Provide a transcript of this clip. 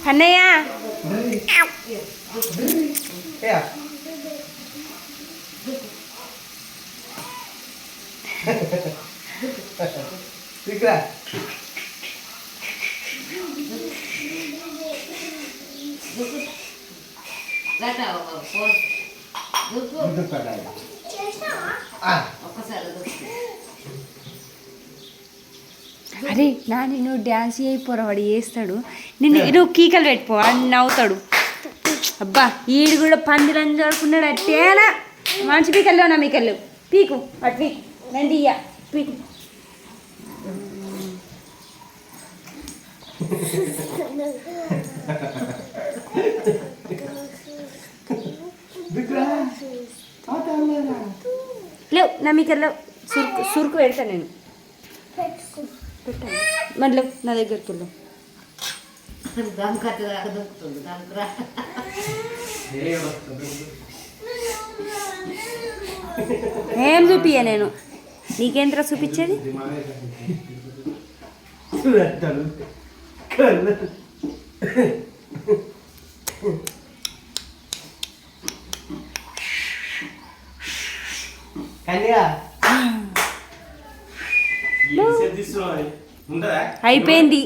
అన్నయ్య అరే నాని నువ్వు డ్యాన్స్ అయిపోరాడు వేస్తాడు నువ్వు కీకలు పెట్టుకో అని నవ్వుతాడు. అబ్బా ఈడు కూడా పందిరని చదువుకున్నాడు అట్టేనా మంచి పీకల్లో నా మీకల్లు పీకు అటు పీకు నండి ఇయ్య పీకు. లేవు నా మీకల్లో సురుకు పెడతాను నేను పెట్టాను మళ్ళీ నా దగ్గరికి వెళ్ళు. ఏం చూపియా నేను నీకేంద్ర చూపించేది. అయిపోయింది